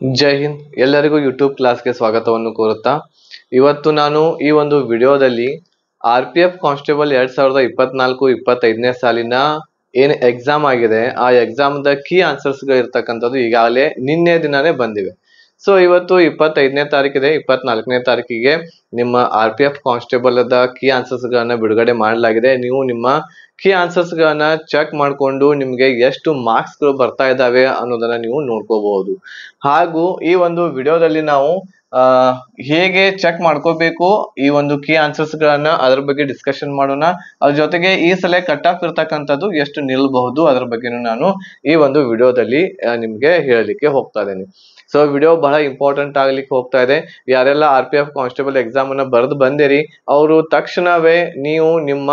ಜೈ ಹಿಂದ್. ಎಲ್ಲರಿಗೂ ಯೂಟ್ಯೂಬ್ ಕ್ಲಾಸ್ಗೆ ಸ್ವಾಗತವನ್ನು ಕೋರುತ್ತಾ ಇವತ್ತು ನಾನು ಈ ಒಂದು ವಿಡಿಯೋದಲ್ಲಿ RPF ಕಾನ್ಸ್ಟೇಬಲ್ 2024-25ನೇ ಸಾಲಿನ ಏನು ಎಕ್ಸಾಮ್ ಆಗಿದೆ ಆ ಎಕ್ಸಾಮ್ದ ಕೀ ಆನ್ಸರ್ಸ್ ಇರ್ತಕ್ಕಂಥದ್ದು ಈಗಾಗಲೇ ನಿನ್ನೆ ದಿನಾನೇ ಬಂದಿವೆ. ಸೊ ಇವತ್ತು 25ನೇ ತಾರೀಕಿದೆ, 24ನೇ ತಾರೀಕಿಗೆ ನಿಮ್ಮ RPF ಕಾನ್ಸ್ಟೇಬಲ್ ಕೀ ಆನ್ಸರ್ಸ್ ಗಳನ್ನ ಬಿಡುಗಡೆ ಮಾಡಲಾಗಿದೆ. ನೀವು ನಿಮ್ಮ ಕೀ ಆನ್ಸರ್ಸ್ ಗಳನ್ನ ಚೆಕ್ ಮಾಡಿಕೊಂಡು ನಿಮ್ಗೆ ಎಷ್ಟು ಮಾರ್ಕ್ಸ್ ಗಳು ಬರ್ತಾ ಇದಾವೆ ಅನ್ನೋದನ್ನ ನೀವು ನೋಡ್ಕೋಬಹುದು. ಹಾಗೂ ಈ ಒಂದು ವಿಡಿಯೋದಲ್ಲಿ ನಾವು ಹೇಗೆ ಚೆಕ್ ಮಾಡ್ಕೋಬೇಕು ಈ ಒಂದು ಕೀ ಆನ್ಸರ್ಸ್ ಗಳನ್ನ ಅದ್ರ ಬಗ್ಗೆ ಡಿಸ್ಕಷನ್ ಮಾಡೋಣ. ಅದ್ರ ಜೊತೆಗೆ ಈ ಸಲ ಕಟ್ ಆಫ್ ಇರ್ತಕ್ಕಂಥದ್ದು ಎಷ್ಟು ನಿಲ್ಬಹುದು ಅದ್ರ ಬಗ್ಗೆನೂ ನಾನು ಈ ಒಂದು ವಿಡಿಯೋದಲ್ಲಿ ನಿಮ್ಗೆ ಹೇಳಲಿಕ್ಕೆ ಹೋಗ್ತಾ ಇದ್ದೇನೆ. ಸೊ ವಿಡಿಯೋ ಬಹಳ ಇಂಪಾರ್ಟೆಂಟ್ ಆಗ್ಲಿಕ್ಕೆ ಹೋಗ್ತಾ ಇದೆ. ಯಾರೆಲ್ಲ RPF ಕಾನ್ಸ್ಟೇಬಲ್ ಎಕ್ಸಾಮ್ ಅನ್ನ ಬರೆದು ಬಂದಿರಿ ಅವರು ತಕ್ಷಣವೇ ನೀವು ನಿಮ್ಮ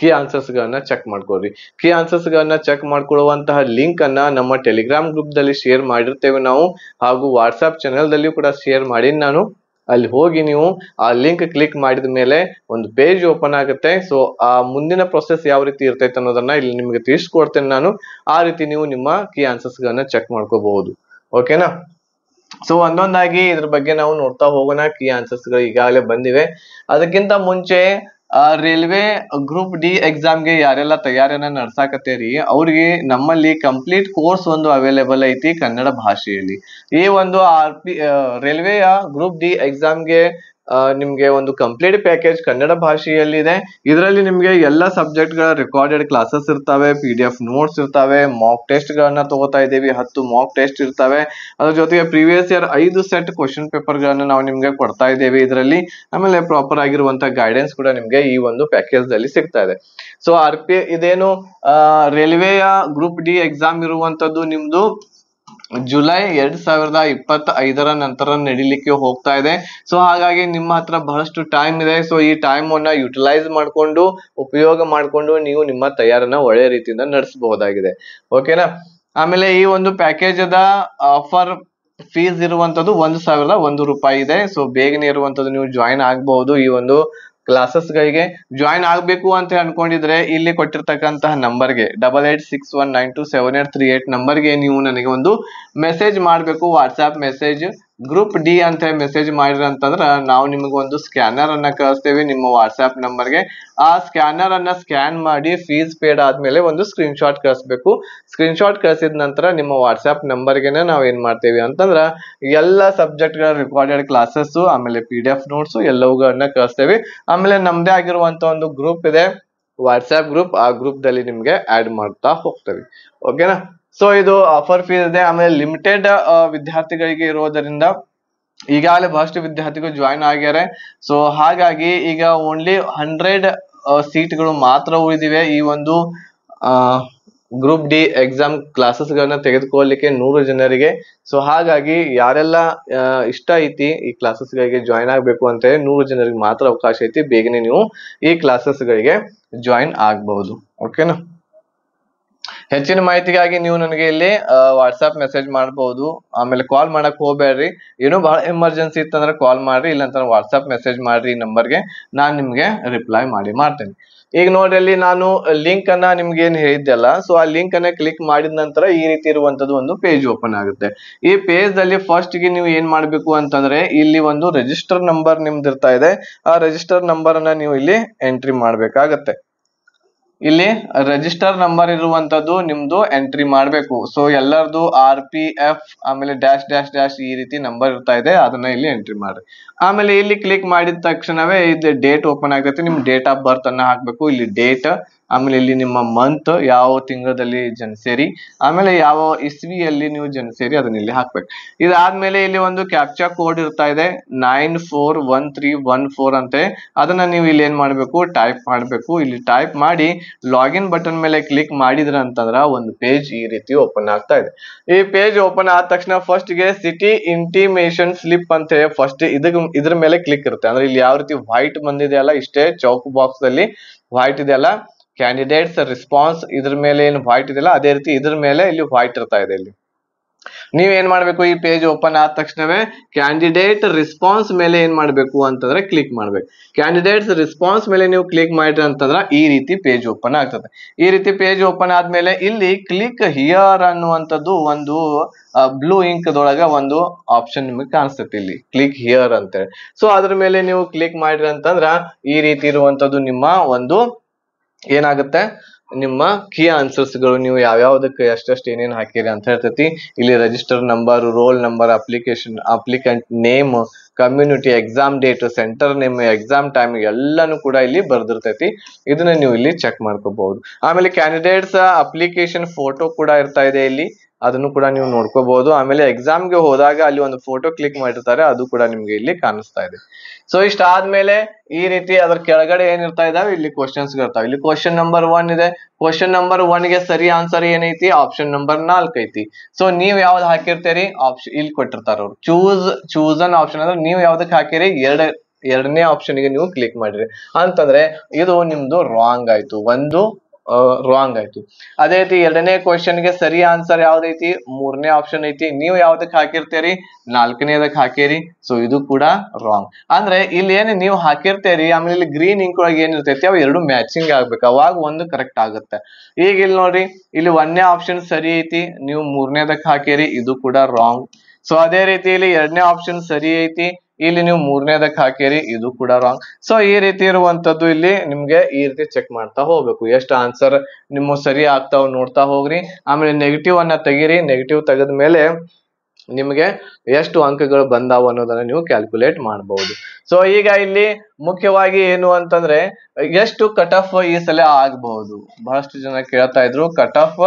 ಕೀ ಆನ್ಸರ್ಸ್ ಗಳನ್ನ ಚೆಕ್ ಮಾಡ್ಕೊಳ್ರಿ. ಕೀ ಆನ್ಸರ್ಸ್ ಗಳನ್ನ ಚೆಕ್ ಮಾಡ್ಕೊಳ್ಳುವಂತಹ ಲಿಂಕ್ ಅನ್ನ ನಮ್ಮ ಟೆಲಿಗ್ರಾಮ್ ಗ್ರೂಪ್ ದಲ್ಲಿ ಶೇರ್ ಮಾಡಿರ್ತೇವೆ ನಾವು, ಹಾಗೂ ವಾಟ್ಸ್ಆಪ್ ಚಾನೆಲ್ ದಲ್ಲಿಯೂ ಕೂಡ ಶೇರ್ ಮಾಡಿ ನಾನು. ಅಲ್ಲಿ ಹೋಗಿ ನೀವು ಆ ಲಿಂಕ್ ಕ್ಲಿಕ್ ಮಾಡಿದ ಮೇಲೆ ಒಂದು ಪೇಜ್ ಓಪನ್ ಆಗುತ್ತೆ. ಸೊ ಆ ಮುಂದಿನ ಪ್ರೊಸೆಸ್ ಯಾವ ರೀತಿ ಇರ್ತೈತೆ ಅನ್ನೋದನ್ನ ಇಲ್ಲಿ ನಿಮ್ಗೆ ತಿಳಿಸ್ಕೊಡ್ತೇನೆ ನಾನು. ಆ ರೀತಿ ನೀವು ನಿಮ್ಮ ಕೀ ಆನ್ಸರ್ಸ್ ಗಳನ್ನ ಚೆಕ್ ಮಾಡ್ಕೋಬಹುದು. ಓಕೆನಾ? ಸೊ ಒಂದೊಂದಾಗಿ ಇದ್ರ ಬಗ್ಗೆ ನಾವು ನೋಡ್ತಾ ಹೋಗೋಣ. ಕೀ ಆನ್ಸರ್ಸ್ ಗಳು ಈಗಾಗಲೇ ಬಂದಿವೆ. ಅದಕ್ಕಿಂತ ಮುಂಚೆ ರೈಲ್ವೆ ಗ್ರೂಪ್ ಡಿ ಎಕ್ಸಾಮ್ಗೆ ಯಾರೆಲ್ಲ ತಯಾರಿಯನ್ನ ನಡ್ಸಾಕತ್ತೇರಿ ಅವ್ರಿಗೆ ನಮ್ಮಲ್ಲಿ ಕಂಪ್ಲೀಟ್ ಕೋರ್ಸ್ ಒಂದು ಅವೈಲೇಬಲ್ ಐತಿ ಕನ್ನಡ ಭಾಷೆಯಲ್ಲಿ. ಈ ಒಂದು ರೈಲ್ವೆಯ ಗ್ರೂಪ್ ಡಿ ಎಕ್ಸಾಮ್ಗೆ ನಿಮ್ಗೆ ಒಂದು ಕಂಪ್ಲೀಟ್ ಪ್ಯಾಕೇಜ್ ಕನ್ನಡ ಭಾಷೆಯಲ್ಲಿ ಇದೆ. ಇದರಲ್ಲಿ ನಿಮ್ಗೆ ಎಲ್ಲ ಸಬ್ಜೆಕ್ಟ್ ಗಳ ರೆಕಾರ್ಡೆಡ್ ಕ್ಲಾಸಸ್ ಇರ್ತವೆ, PDF ನೋಟ್ಸ್ ಇರ್ತವೆ, ಮಾಕ್ ಟೆಸ್ಟ್ ಗಳನ್ನ ತಗೋತಾ ಇದ್ದೀವಿ, 10 ಮಾಕ್ ಟೆಸ್ಟ್ ಇರ್ತವೆ. ಅದ್ರ ಜೊತೆಗೆ previous year 5 set question paper ಗಳನ್ನ ನಾವು ನಿಮ್ಗೆ ಕೊಡ್ತಾ ಇದ್ದೇವೆ ಇದರಲ್ಲಿ. ಆಮೇಲೆ ಪ್ರಾಪರ್ ಆಗಿರುವಂತಹ ಗೈಡೆನ್ಸ್ ಕೂಡ ನಿಮ್ಗೆ ಈ ಒಂದು ಪ್ಯಾಕೇಜ್ ದಲ್ಲಿ ಸಿಗ್ತಾ ಇದೆ. ಸೊ ಇದೇನು ರೈಲ್ವೆಯ ಗ್ರೂಪ್ ಡಿ ಎಕ್ಸಾಮ್ ಇರುವಂತದ್ದು ನಿಮ್ದು ಜುಲೈ 2025 ನಂತರ ನಡೀಲಿಕ್ಕೆ ಹೋಗ್ತಾ ಇದೆ. ಸೊ ಹಾಗಾಗಿ ನಿಮ್ಮ ಹತ್ರ ಬಹಳಷ್ಟು ಟೈಮ್ ಇದೆ. ಸೊ ಈ ಟೈಮ್ ಅನ್ನ ಯುಟಿಲೈಸ್ ಮಾಡ್ಕೊಂಡು ಉಪಯೋಗ ಮಾಡ್ಕೊಂಡು ನೀವು ನಿಮ್ಮ ತಯಾರನ್ನ ಒಳ್ಳೆ ರೀತಿಯಿಂದ ನಡೆಸಬಹುದಾಗಿದೆ. ಓಕೆನಾ? ಆಮೇಲೆ ಈ ಒಂದು ಪ್ಯಾಕೇಜ್ ಅದ ಆಫರ್ ಫೀಸ್ ಇರುವಂತದ್ದು 1,001 ರೂಪಾಯಿ ಇದೆ. ಸೊ ಬೇಗನೆ ಇರುವಂತದ್ದು ನೀವು ಜಾಯಿನ್ ಆಗಬಹುದು. ಈ ಒಂದು ಕ್ಲಾಸಸ್ ಗಳಿಗೆ ಜಾಯಿನ್ ಆಗ್ಬೇಕು ಅಂತ ಅನ್ಕೊಂಡಿದ್ರೆ ಇಲ್ಲಿ ಕೊಟ್ಟಿರ್ತಕ್ಕಂತಹ ನಂಬರ್ಗೆ 8861927838 ನಂಬರ್ಗೆ ನೀವು ನನಗೆ ಒಂದು ಮೆಸೇಜ್ ಮಾಡಬೇಕು. ವಾಟ್ಸ್ಆಪ್ ಮೆಸೇಜ್ ಗ್ರೂಪ್ ಡಿ ಅಂತ ಮೆಸೇಜ್ ಮಾಡಿರ ಅಂತಂದ್ರ ನಾವು ನಿಮಗೆ ಒಂದು ಸ್ಕ್ಯಾನರ್ ಅನ್ನ ಕಳಿಸ್ತೇವೆ ನಿಮ್ಮ ವಾಟ್ಸ್ಆಪ್ ನಂಬರ್ಗೆ. ಆ ಸ್ಕ್ಯಾನರ್ ಅನ್ನ ಸ್ಕ್ಯಾನ್ ಮಾಡಿ ಫೀಸ್ ಪೇಡ್ ಆದ್ಮೇಲೆ ಒಂದು ಸ್ಕ್ರೀನ್ ಶಾಟ್ ಕಳಿಸ್ಬೇಕು. ಸ್ಕ್ರೀನ್ ಶಾಟ್ ಕಳಿಸಿದ ನಂತರ ನಿಮ್ಮ ವಾಟ್ಸ್ಆಪ್ ನಂಬರ್ಗೆನೆ ನಾವು ಏನ್ ಮಾಡ್ತೇವೆ ಅಂತಂದ್ರ ಎಲ್ಲ ಸಬ್ಜೆಕ್ಟ್ ಗಳ ರೆಕಾರ್ಡೆಡ್ ಕ್ಲಾಸಸ್ ಆಮೇಲೆ PDF ನೋಟ್ಸ್ ಎಲ್ಲವುಗಳನ್ನ ಕಳಿಸ್ತೇವೆ. ಆಮೇಲೆ ನಮ್ದೇ ಆಗಿರುವಂತ ಒಂದು ಗ್ರೂಪ್ ಇದೆ, ವಾಟ್ಸ್ಆಪ್ ಗ್ರೂಪ್. ಆ ಗ್ರೂಪ್ ದಲ್ಲಿ ನಿಮ್ಗೆ ಆಡ್ ಮಾಡ್ತಾ ಹೋಗ್ತೇವೆ. ಓಕೆನಾ? ಸೊ ಇದು ಆಫರ್ ಫೀಸ್ ಇದೆ. ಆಮೇಲೆ ಲಿಮಿಟೆಡ್ ವಿದ್ಯಾರ್ಥಿಗಳಿಗೆ ಇರೋದರಿಂದ ಈಗಾಗಲೇ ಬಹಳಷ್ಟು ವಿದ್ಯಾರ್ಥಿಗಳು ಜಾಯಿನ್ ಆಗ್ಯಾರೆ. ಸೊ ಹಾಗಾಗಿ ಈಗ ಓನ್ಲಿ 100 ಸೀಟ್ಗಳು ಮಾತ್ರ ಉಳಿದಿವೆ ಈ ಒಂದು ಗ್ರೂಪ್ ಡಿ ಎಕ್ಸಾಮ್ ಕ್ಲಾಸಸ್ ಗಳನ್ನ ತೆಗೆದುಕೊಳ್ಳಲಿಕ್ಕೆ 100 ಜನರಿಗೆ. ಸೊ ಹಾಗಾಗಿ ಯಾರೆಲ್ಲ ಇಷ್ಟ ಐತಿ ಈ ಕ್ಲಾಸಸ್ ಗಳಿಗೆ ಜಾಯಿನ್ ಆಗ್ಬೇಕು ಅಂತ 100 ಜನರಿಗೆ ಮಾತ್ರ ಅವಕಾಶ ಐತಿ. ಬೇಗನೆ ನೀವು ಈ ಕ್ಲಾಸಸ್ ಗಳಿಗೆ ಜಾಯಿನ್ ಆಗಬಹುದು. ಓಕೆನಾ? ಹೆಚ್ಚಿನ ಮಾಹಿತಿಗಾಗಿ ನೀವು ನನಗೆ ಇಲ್ಲಿ ವಾಟ್ಸ್ಆಪ್ ಮೆಸೇಜ್ ಮಾಡಬಹುದು. ಆಮೇಲೆ ಕಾಲ್ ಮಾಡಕ್ ಹೋಗ್ಬೇಡ್ರಿ. ಏನೋ ಬಹಳ ಎಮರ್ಜೆನ್ಸಿ ಇತ್ತಂದ್ರೆ ಕಾಲ್ ಮಾಡ್ರಿ, ಇಲ್ಲಾಂತಂದ್ರೆ ವಾಟ್ಸ್ಆಪ್ ಮೆಸೇಜ್ ಮಾಡ್ರಿ ಈ ನಂಬರ್ಗೆ, ನಾನ್ ನಿಮ್ಗೆ ರಿಪ್ಲೈ ಮಾಡ್ತೇನೆ. ಈಗ ನೋಡಿ ಅಲ್ಲಿ ನಾನು ಲಿಂಕ್ ಅನ್ನ ನಿಮ್ಗೆ ಏನ್ ಹೇಳಿದ್ದೆಲ್ಲ, ಸೊ ಆ ಲಿಂಕ್ ಅನ್ನ ಕ್ಲಿಕ್ ಮಾಡಿದ ನಂತರ ಈ ರೀತಿ ಇರುವಂತದ್ದು ಒಂದು ಪೇಜ್ ಓಪನ್ ಆಗುತ್ತೆ. ಈ ಪೇಜ್ ಅಲ್ಲಿ ಫಸ್ಟ್ ಗೆ ನೀವು ಏನ್ ಮಾಡ್ಬೇಕು ಅಂತಂದ್ರೆ ಇಲ್ಲಿ ಒಂದು ರಿಜಿಸ್ಟರ್ ನಂಬರ್ ನಿಮ್ದು ಇರ್ತಾ ಇದೆ. ಆ ರಿಜಿಸ್ಟರ್ ನಂಬರ್ ಅನ್ನ ನೀವು ಇಲ್ಲಿ ಎಂಟ್ರಿ ಮಾಡ್ಬೇಕಾಗತ್ತೆ. ಇಲ್ಲಿ ರಿಜಿಸ್ಟರ್ ನಂಬರ್ ಇರುವಂತದ್ದು ನಿಮ್ದು ಎಂಟ್ರಿ ಮಾಡ್ಬೇಕು. ಸೊ ಎಲ್ಲರದು RPF ಆಮೇಲೆ ಡ್ಯಾಶ್ ಡ್ಯಾಶ್ ಡ್ಯಾಶ್ ಈ ರೀತಿ ನಂಬರ್ ಇರ್ತಾ ಇದೆ, ಅದನ್ನ ಇಲ್ಲಿ ಎಂಟ್ರಿ ಮಾಡ್ರಿ. ಆಮೇಲೆ ಇಲ್ಲಿ ಕ್ಲಿಕ್ ಮಾಡಿದ ತಕ್ಷಣವೇ ಇದು ಡೇಟ್ ಓಪನ್ ಆಗತ್ತೆ. ನಿಮ್ ಡೇಟ್ ಆಫ್ ಬರ್ತ್ ಅನ್ನ ಹಾಕ್ಬೇಕು. ಇಲ್ಲಿ ಡೇಟ್, ಆಮೇಲೆ ಇಲ್ಲಿ ನಿಮ್ಮ ಮಂತ್, ಯಾವ ತಿಂಗಳಲ್ಲಿ ಜನಿಸಿರಿ, ಆಮೇಲೆ ಯಾವ ಇಸ್ವಿಯಲ್ಲಿ ನೀವು ಜನಿಸಿರಿ ಅದನ್ನ ಇಲ್ಲಿ ಹಾಕ್ಬೇಕು. ಇದಾದ್ಮೇಲೆ ಇಲ್ಲಿ ಒಂದು ಕ್ಯಾಪ್ಚಾ ಕೋಡ್ ಇರ್ತಾ ಇದೆ 941314 ಅಂತೆ. ಅದನ್ನ ನೀವು ಇಲ್ಲಿ ಏನ್ ಮಾಡ್ಬೇಕು, ಟೈಪ್ ಮಾಡ್ಬೇಕು. ಇಲ್ಲಿ ಟೈಪ್ ಮಾಡಿ ಲಾಗಿನ್ ಬಟನ್ ಮೇಲೆ ಕ್ಲಿಕ್ ಮಾಡಿದ್ರ ಅಂತಂದ್ರ ಒಂದು ಪೇಜ್ ಈ ರೀತಿ ಓಪನ್ ಆಗ್ತಾ ಇದೆ. ಈ ಪೇಜ್ ಓಪನ್ ಆದ ತಕ್ಷಣ ಫಸ್ಟ್ ಗೆ ಸಿಟಿ ಇಂಟಿಮೇಷನ್ ಸ್ಲಿಪ್ ಅಂತ ಫಸ್ಟ್ ಇದ್ರ ಮೇಲೆ ಕ್ಲಿಕ್ ಇರುತ್ತೆ. ಅಂದ್ರೆ ಇಲ್ಲಿ ಯಾವ ರೀತಿ ವೈಟ್ ಬಂದಿದೆ ಅಲ್ಲ, ಇಷ್ಟೇ ಚೌಕ್ ಬಾಕ್ಸ್ ಅಲ್ಲಿ ವೈಟ್ ಇದೆ ಅಲ್ಲ, ಕ್ಯಾಂಡಿಡೇಟ್ಸ್ ರೆಸ್ಪಾನ್ಸ್ ಇದ್ರ ಮೇಲೆ ಏನು ವೈಟ್ ಇದೆಯಲ್ಲ ಅದೇ ರೀತಿ ಇದ್ರ ಮೇಲೆ ಇಲ್ಲಿ ವೈಟ್ ಇರ್ತಾ ಇದೆ. ಇಲ್ಲಿ ನೀವೇನ್ ಮಾಡ್ಬೇಕು, ಈ ಪೇಜ್ ಓಪನ್ ಆದ ತಕ್ಷಣವೇ ಕ್ಯಾಂಡಿಡೇಟ್ ರಿಸ್ಪಾನ್ಸ್ ಮೇಲೆ ಏನ್ ಮಾಡ್ಬೇಕು ಅಂತಂದ್ರೆ ಕ್ಲಿಕ್ ಮಾಡ್ಬೇಕು. ಕ್ಯಾಂಡಿಡೇಟ್ಸ್ ರಿಸ್ಪಾನ್ಸ್ ಮೇಲೆ ನೀವು ಕ್ಲಿಕ್ ಮಾಡಿದ್ರಿ ಅಂತಂದ್ರೆ ಈ ರೀತಿ ಪೇಜ್ ಓಪನ್ ಆಗ್ತದೆ. ಈ ರೀತಿ ಪೇಜ್ ಓಪನ್ ಆದ್ಮೇಲೆ ಇಲ್ಲಿ ಕ್ಲಿಕ್ ಹಿಯರ್ ಅನ್ನುವಂಥದ್ದು ಒಂದು ಬ್ಲೂ ಇಂಕ್ ದೊಳಗ ಒಂದು ಆಪ್ಷನ್ ನಿಮಗೆ ಕಾಣಿಸ್ತೈತಿ, ಇಲ್ಲಿ ಕ್ಲಿಕ್ ಹಿಯರ್ ಅಂತೇಳಿ. ಸೊ ಅದ್ರ ಮೇಲೆ ನೀವು ಕ್ಲಿಕ್ ಮಾಡಿದ್ರಿ ಅಂತಂದ್ರ ಈ ರೀತಿ ಇರುವಂತದ್ದು ನಿಮ್ಮ ಒಂದು ಏನಾಗುತ್ತೆ, ನಿಮ್ಮ ಕೀ ಆನ್ಸರ್ಸ್ ಗಳು ನೀವು ಯಾವ್ಯಾವ್ದಕ್ಕೆ ಎಷ್ಟೆಷ್ಟು ಏನೇನು ಹಾಕಿರಿ ಅಂತ ಹೇಳ್ತೈತಿ. ಇಲ್ಲಿ register number, roll number, applicant name, community, exam date, centre name, exam time ಎಲ್ಲಾನು ಕೂಡ ಇಲ್ಲಿ ಬರ್ದಿರ್ತೈತಿ. ಇದನ್ನ ನೀವು ಇಲ್ಲಿ ಚೆಕ್ ಮಾಡ್ಕೋಬಹುದು. ಆಮೇಲೆ ಕ್ಯಾಂಡಿಡೇಟ್ಸ್ ಅಪ್ಲಿಕೇಶನ್ ಫೋಟೋ ಕೂಡ ಇರ್ತಾ ಇದೆ ಇಲ್ಲಿ, ಅದನ್ನು ಕೂಡ ನೀವು ನೋಡ್ಕೋಬಹುದು. ಆಮೇಲೆ ಎಕ್ಸಾಮ್ಗೆ ಹೋದಾಗ ಅಲ್ಲಿ ಒಂದು ಫೋಟೋ ಕ್ಲಿಕ್ ಮಾಡಿರ್ತಾರೆ, ಅದು ಕೂಡ ನಿಮ್ಗೆ ಇಲ್ಲಿ ಕಾಣಿಸ್ತಾ ಇದೆ. ಸೊ ಇಷ್ಟ ಆದ್ಮೇಲೆ ಈ ರೀತಿ ಅದ್ರ ಕೆಳಗಡೆ ಏನಿರ್ತಾ ಇದಾವೆ, ಇಲ್ಲಿ ಕ್ವಶನ್ಸ್ ಇರ್ತಾವೆ. ಇಲ್ಲಿ ಕ್ವಶನ್ ನಂಬರ್ 1 ಇದೆ. ಕ್ವಶನ್ ನಂಬರ್ 1 ಗೆ ಸರಿ ಆನ್ಸರ್ ಏನೈತಿ, ಆಪ್ಷನ್ ನಂಬರ್ 4 ಐತಿ. ಸೊ ನೀವ್ ಯಾವ್ದು ಹಾಕಿರ್ತೀರಿ, ಆಪ್ಷನ್ ಇಲ್ಲಿ ಕೊಟ್ಟಿರ್ತಾರ ಅವ್ರು, ಚೂಸನ್ ಆಪ್ಷನ್ ಅಂದ್ರೆ ನೀವು ಯಾವ್ದಕ್ಕೆ ಹಾಕಿರಿ, ಎರಡನೇ ಆಪ್ಷನ್ ಗೆ ನೀವು ಕ್ಲಿಕ್ ಮಾಡಿರಿ ಅಂತಂದ್ರೆ ಇದು ನಿಮ್ದು ರಾಂಗ್ ಆಯ್ತು, ಒಂದು ರಾಂಗ್ ಆಯ್ತು. ಅದೇ ರೀತಿ ಎರಡನೇ ಕ್ವಶನ್ ಗೆ ಸರಿ ಆನ್ಸರ್ ಯಾವ್ದೈತಿ, ಮೂರನೇ ಆಪ್ಷನ್ ಐತಿ. ನೀವು ಯಾವ್ದಕ್ ಹಾಕಿರ್ತೀರಿ, ನಾಲ್ಕನೇದಕ್ ಹಾಕಿರಿ. ಸೊ ಇದು ಕೂಡ ರಾಂಗ್. ಅಂದ್ರೆ ಇಲ್ಲಿ ಏನ್ ನೀವು ಹಾಕಿರ್ತೀರಿ, ಆಮೇಲೆ ಇಲ್ಲಿ ಗ್ರೀನ್ ಇಂಕ್ ಒಳಗೆ ಏನಿರ್ತೈತಿ ಅವು ಎರಡು ಮ್ಯಾಚಿಂಗ್ ಆಗ್ಬೇಕು, ಅವಾಗ ಒಂದು ಕರೆಕ್ಟ್ ಆಗುತ್ತೆ. ಈಗ ಇಲ್ಲಿ ನೋಡ್ರಿ, ಇಲ್ಲಿ ಒಂದನೇ ಆಪ್ಷನ್ ಸರಿ ಐತಿ, ನೀವು ಮೂರನೇದಕ್ ಹಾಕಿರಿ, ಇದು ಕೂಡ ರಾಂಗ್. ಸೊ ಅದೇ ರೀತಿ ಇಲ್ಲಿ ಎರಡನೇ ಆಪ್ಷನ್ ಸರಿ ಐತಿ, ಇಲ್ಲಿ ನೀವು ಮೂರನೇದಕ್ಕೆ ಹಾಕಿರಿ, ಇದು ಕೂಡ ರಾಂಗ್. ಸೊ ಈ ರೀತಿ ಇರುವಂತದ್ದು ಇಲ್ಲಿ ನಿಮ್ಗೆ ಈ ರೀತಿ ಚೆಕ್ ಮಾಡ್ತಾ ಹೋಗ್ಬೇಕು, ಎಷ್ಟು ಆನ್ಸರ್ ನಿಮ್ಮ ಸರಿ ಆಗ್ತಾವ್ ನೋಡ್ತಾ ಹೋಗ್ರಿ. ಆಮೇಲೆ ನೆಗೆಟಿವ್ ಅನ್ನ ತೆಗೀರಿ, ನೆಗೆಟಿವ್ ತೆಗೆದ ಮೇಲೆ ನಿಮ್ಗೆ ಎಷ್ಟು ಅಂಕಗಳು ಬಂದಾವು ಅನ್ನೋದನ್ನ ನೀವು ಕ್ಯಾಲ್ಕುಲೇಟ್ ಮಾಡಬಹುದು. ಸೊ ಈಗ ಇಲ್ಲಿ ಮುಖ್ಯವಾಗಿ ಏನು ಅಂತಂದ್ರೆ ಎಷ್ಟು ಕಟ್ ಆಫ್ ಈ ಸಲ ಆಗಬಹುದು, ಬಹಳಷ್ಟು ಜನ ಕೇಳ್ತಾ ಇದ್ರು ಕಟ್ ಆಫ್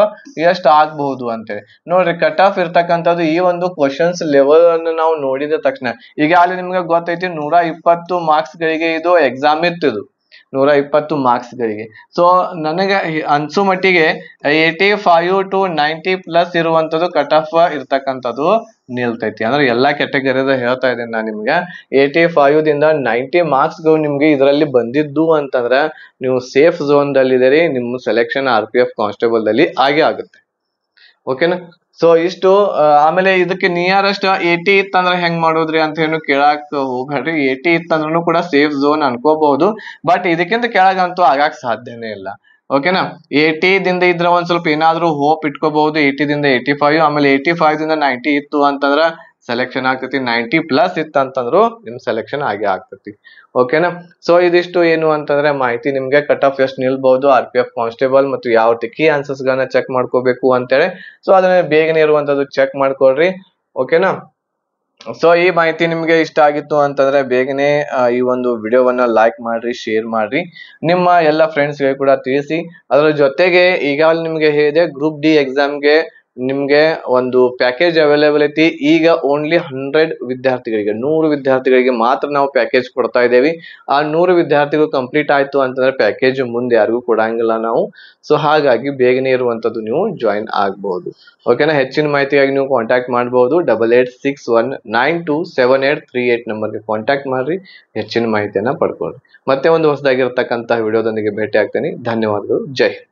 ಎಷ್ಟು ಆಗಬಹುದು ಅಂತೇಳಿ. ನೋಡ್ರಿ, ಕಟ್ ಆಫ್ ಇರ್ತಕ್ಕಂಥದ್ದು ಈ ಒಂದು ಕ್ವಶನ್ಸ್ ಲೆವೆಲ್ ಅನ್ನು ನಾವು ನೋಡಿದ ತಕ್ಷಣ ಈಗ ಅಲ್ಲಿ ನಿಮ್ಗೆ ಗೊತ್ತೈತಿ 120 ಮಾರ್ಕ್ಸ್ ಗಳಿಗೆ ಇದು ಎಕ್ಸಾಮ್ ಇರ್ತಿದ್ದು, 120 ಮಾರ್ಕ್ಸ್ ಗಳಿಗೆ. ಸೊ ನನಗೆ ಅನ್ಸು ಮಟ್ಟಿಗೆ 85 to 90 ಪ್ಲಸ್ ಇರುವಂತದ್ದು ಕಟ್ ಆಫ್ ಇರ್ತಕ್ಕಂಥದ್ದು ನಿಲ್ತೈತಿ. ಅಂದ್ರೆ ಎಲ್ಲಾ ಕ್ಯಾಟಗರಿದ ಹೇಳ್ತಾ ಇದ್ದೇನೆ ನಾನು ನಿಮ್ಗೆ. 85 ದಿಂದ 90 ಮಾರ್ಕ್ಸ್ ಗಳು ನಿಮ್ಗೆ ಇದರಲ್ಲಿ ಬಂದಿದ್ದು ಅಂತಂದ್ರೆ ನೀವು ಸೇಫ್ ಝೋನ್ ದಲ್ಲಿದ್ದೀರಿ, ನಿಮ್ಮ ಸೆಲೆಕ್ಷನ್ RPF ಕಾನ್ಸ್ಟೇಬಲ್ ದಲ್ಲಿ ಆಗೇ ಆಗುತ್ತೆ. ಓಕೆನಾ. ಸೊ ಇಷ್ಟು. ಆಮೇಲೆ ಇದಕ್ಕೆ ನಿಯರೆಸ್ಟ್ 80 ಇತ್ತಂದ್ರೆ ಹೆಂಗ್ ಮಾಡೋದ್ರಿ ಅಂತ ಏನು ಕೇಳಕ್ ಹೋಗ್ಬೇಡ್ರಿ. 80 ಇತ್ತಂದ್ರೂ ಕೂಡ ಸೇಫ್ ಝೋನ್ ಅನ್ಕೋಬಹುದು, ಬಟ್ ಇದಕ್ಕಿಂತ ಕೆಳಗಂತೂ ಆಗಕ್ ಸಾಧ್ಯನೇ ಇಲ್ಲ. ಓಕೆನಾ. 80 ದಿಂದ ಇದ್ರೆ ಒಂದ್ ಸ್ವಲ್ಪ ಏನಾದ್ರೂ ಹೋಪ್ ಇಟ್ಕೋಬಹುದು. 80 ದಿಂದ 85, ಆಮೇಲೆ 85 ದಿಂದ 90 ಇತ್ತು ಅಂತಂದ್ರ ಸೆಲೆಕ್ಷನ್ ಆಗ್ತೈತಿ. 90 ಪ್ಲಸ್ ಇತ್ತಂತಂದ್ರು ನಿಮ್ ಸೆಲೆಕ್ಷನ್ ಆಗೇ ಆಗ್ತೈತಿ. ಓಕೆನಾ. ಸೊ ಇದಿಷ್ಟು ಏನು ಅಂತಂದ್ರೆ ಮಾಹಿತಿ ನಿಮ್ಗೆ ಕಟ್ ಆಫ್ ಎಷ್ಟು ನಿಲ್ಬಹುದು RPF ಕಾನ್ಸ್ಟೇಬಲ್ ಮತ್ತು ಯಾವ ಕೀ ಆನ್ಸರ್ಸ್ ಗಳನ್ನ ಚೆಕ್ ಮಾಡ್ಕೋಬೇಕು ಅಂತೇಳಿ. ಸೊ ಅದನ್ನ ಬೇಗನೆ ಇರುವಂತದ್ದು ಚೆಕ್ ಮಾಡ್ಕೊಳ್ರಿ. ಓಕೆನಾ. ಸೊ ಈ ಮಾಹಿತಿ ನಿಮ್ಗೆ ಇಷ್ಟ ಆಗಿತ್ತು ಅಂತಂದ್ರೆ ಬೇಗನೆ ಈ ಒಂದು ವಿಡಿಯೋವನ್ನ ಲೈಕ್ ಮಾಡ್ರಿ, ಶೇರ್ ಮಾಡ್ರಿ, ನಿಮ್ಮ ಎಲ್ಲ ಫ್ರೆಂಡ್ಸ್ ಗೆ ಕೂಡ ತಿಳಿಸಿ. ಅದರ ಜೊತೆಗೆ ಈಗಾಗಲೇ ನಿಮ್ಗೆ ಹೇಳಿದೆ ಗ್ರೂಪ್ ಡಿ ಎಕ್ಸಾಮ್ಗೆ ನಿಮ್ಗೆ ಒಂದು ಪ್ಯಾಕೇಜ್ ಅವೈಲೇಬಲ್ ಐತಿ. ಈಗ ಓನ್ಲಿ 100 ವಿದ್ಯಾರ್ಥಿಗಳಿಗೆ, 100 ವಿದ್ಯಾರ್ಥಿಗಳಿಗೆ ಮಾತ್ರ ನಾವು ಪ್ಯಾಕೇಜ್ ಕೊಡ್ತಾ ಇದ್ದೇವೆ. ಆ 100 ವಿದ್ಯಾರ್ಥಿಗಳು ಕಂಪ್ಲೀಟ್ ಆಯ್ತು ಅಂತಂದ್ರೆ ಪ್ಯಾಕೇಜ್ ಮುಂದೆ ಯಾರಿಗೂ ಕೊಡಂಗಿಲ್ಲ ನಾವು. ಸೊ ಹಾಗಾಗಿ ಬೇಗನೆ ಇರುವಂತದ್ದು ನೀವು ಜಾಯಿನ್ ಆಗಬಹುದು. ಓಕೆನಾ. ಹೆಚ್ಚಿನ ಮಾಹಿತಿಗಾಗಿ ನೀವು ಕಾಂಟ್ಯಾಕ್ಟ್ ಮಾಡಬಹುದು. 8861927838 ನಂಬರ್ಗೆ ಕಾಂಟ್ಯಾಕ್ಟ್ ಮಾಡ್ರಿ, ಹೆಚ್ಚಿನ ಮಾಹಿತಿಯನ್ನ ಪಡ್ಕೊಳ್ರಿ. ಮತ್ತೆ ಒಂದು ಹೊಸದಾಗಿರ್ತಕ್ಕಂತಹ ವಿಡಿಯೋದೊಂದಿಗೆ ಭೇಟಿ ಆಗ್ತೇನೆ. ಧನ್ಯವಾದಗಳು. ಜೈ ಹಿಂದ್.